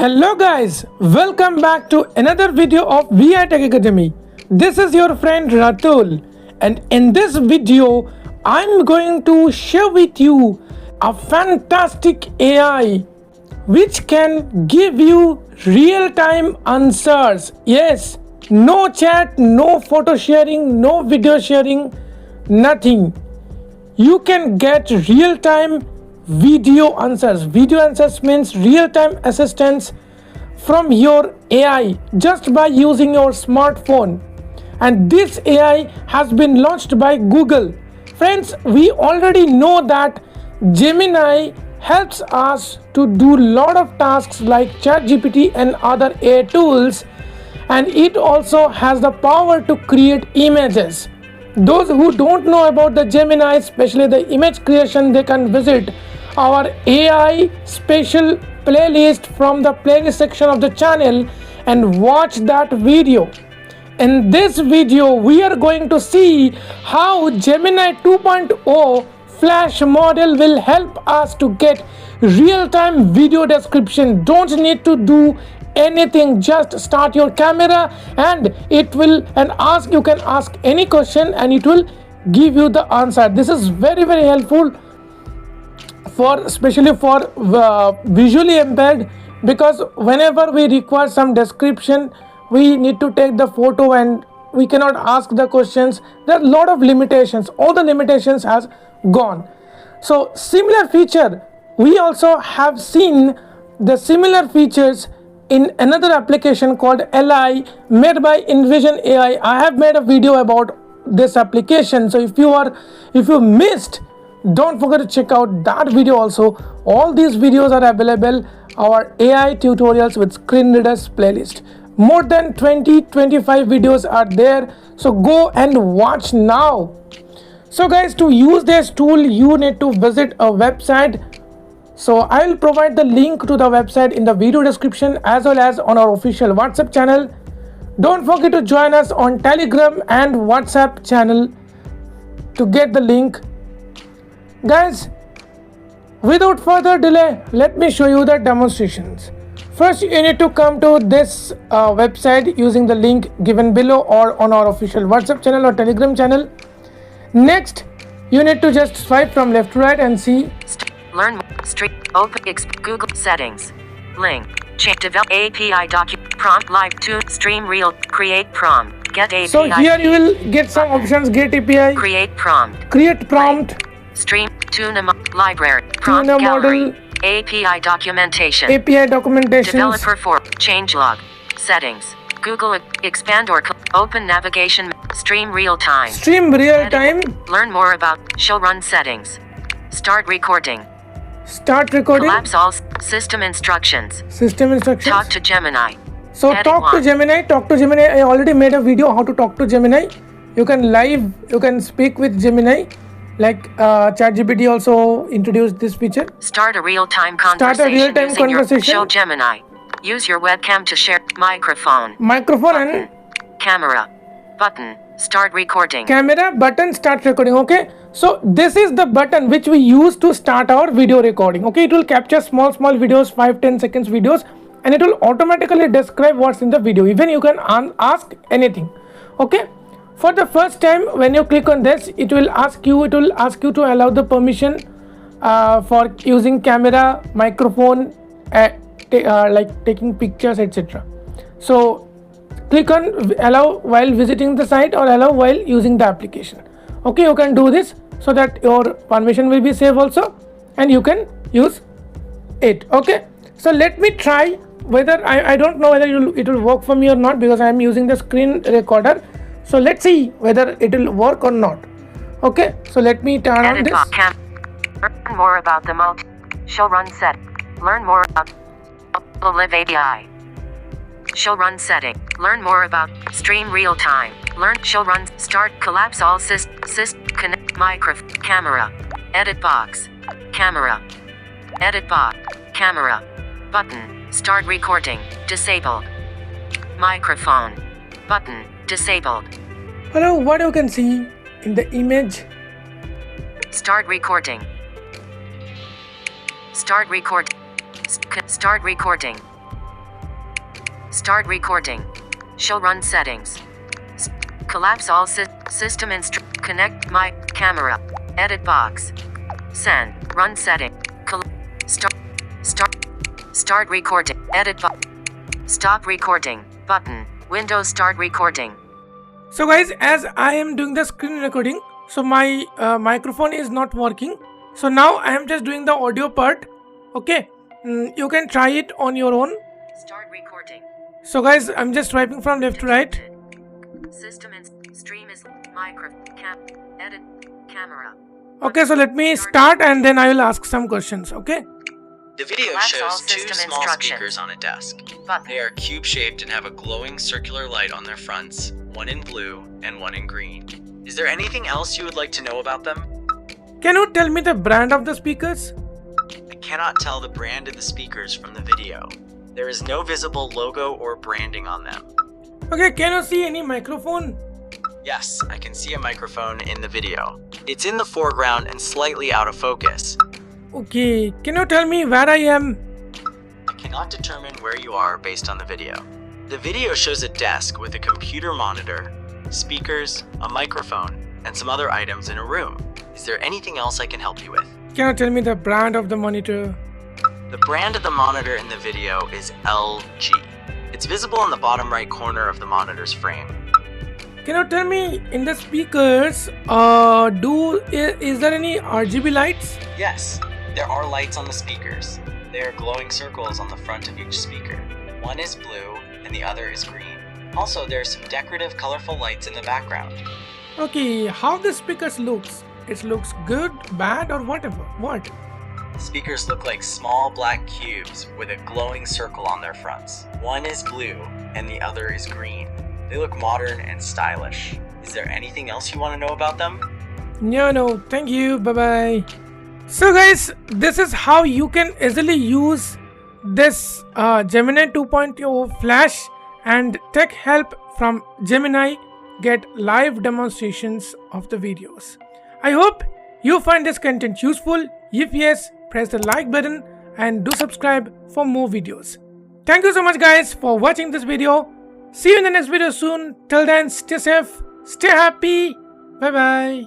Hello guys, welcome back to another video of V.I Tech Academy. This is your friend Ratul, and in this video I'm going to share with you a fantastic AI which can give you real-time answers. Yes, no chat, no photo sharing, no video sharing, nothing. You can get real-time video answers. Video answers means real-time assistance from your AI just by using your smartphone. And this AI has been launched by Google. Friends, we already know that Gemini helps us to do lot of tasks like ChatGPT and other AI tools, and it also has the power to create images. Those who don't know about the Gemini, especially the image creation, they can visit our AI special playlist from the playlist section of the channel and watch that video. In this video, we are going to see how Gemini 2.0 Flash model will help us to get real-time video description. Don't need to do anything, just start your camera and it will you can ask any question and it will give you the answer. This is very helpful especially for visually impaired, because whenever we require some description we need to take the photo and we cannot ask the questions. There are a lot of limitations. All the limitations has gone. So similar feature, we also have seen the similar features in another application called LI made by Envision AI. I have made a video about this application, so if you missed, don't forget to check out that video also. All these videos are available our AI tutorials with screen readers playlist. More than 20-25 videos are there, so go and watch now. So guys, to use this tool you need to visit a website. So I will provide the link to the website in the video description as well as on our official WhatsApp channel. Don't forget to join us on Telegram and WhatsApp channel to get the link. Guys, without further delay, let me show you the demonstrations. First, you need to come to this website using the link given below or on our official WhatsApp channel or Telegram channel. Next, you need to just swipe from left to right and see. Learn street open Google settings link change develop API document prompt live tune stream real create prompt get API. So here you will get some options: get API, create prompt, stream tune a library prompt tune a gallery model, API documentation, developer for changelog settings Google expand or open navigation stream real time learn more about show run settings start recording collapse all system instructions talk to Gemini. So talk to Gemini. I already made a video how to talk to Gemini. You can speak with Gemini, like ChatGPT also introduced this feature. Start a real-time conversation. Show Gemini. Use your webcam to share microphone and camera button. Start recording. Camera button, start recording. Okay, so this is the button which we use to start our video recording. Okay, it will capture small videos, 5-10 seconds videos, and it will automatically describe what's in the video. Even you can ask anything. Okay, for the first time when you click on this, it will ask you to allow the permission for using camera, microphone, like taking pictures, etc. So click on allow while visiting the site or allow while using the application. Okay, you can do this so that your permission will be saved also and you can use it. Okay, so let me try whether I don't know whether it will work for me or not, because I am using the screen recorder. So let's see whether it will work or not. Okay, so let me turn on this. Learn more about the show run set. Learn more about Live API. Show run setting. Learn more about stream real time. Learn show run start collapse all connect microphone camera edit box camera edit box camera button start recording disabled microphone button disabled. Hello, what you can see in the image. Start recording. Start recording. Start recording. Show run settings. Collapse all system connect mic camera. Edit box. Send. Run setting. Start recording. Edit box. Stop recording. Button. Windows start recording. So guys, as I am doing the screen recording, so my microphone is not working. So now I am just doing the audio part. Okay, you can try it on your own. Start recording. So guys, I'm just swiping from left to right. System and stream is micro edit camera. Okay, so let me start and then I will ask some questions. Okay. The video Collapse all shows two system small instructions. speakers on a desk. Button. They are cube-shaped and have a glowing circular light on their fronts, one in blue and one in green. Is there anything else you would like to know about them? Can you tell me the brand of the speakers? I cannot tell the brand of the speakers from the video. There is no visible logo or branding on them. Okay, can you see any microphone? Yes, I can see a microphone in the video. It's in the foreground and slightly out of focus. Okay, can you tell me where I am? I cannot determine where you are based on the video. The video shows a desk with a computer monitor, speakers, a microphone, and some other items in a room. Is there anything else I can help you with? Can you tell me the brand of the monitor? The brand of the monitor in the video is LG. It's visible in the bottom right corner of the monitor's frame. Can you tell me in the speakers, is there any RGB lights? Yes, there are lights on the speakers. There are glowing circles on the front of each speaker. One is blue and the other is green. Also, there are some decorative colorful lights in the background. Okay, how the speakers looks? It looks good, bad or whatever. What? The speakers look like small black cubes with a glowing circle on their fronts. One is blue and the other is green. They look modern and stylish. Is there anything else you want to know about them? No, thank you, bye-bye. So guys, this is how you can easily use this Gemini 2.0 Flash and tech help from Gemini, get live demonstrations of the videos. I hope you find this content useful. If yes, press the like button and do subscribe for more videos. Thank you so much guys for watching this video. See you in the next video soon. Till then, stay safe, stay happy. Bye bye.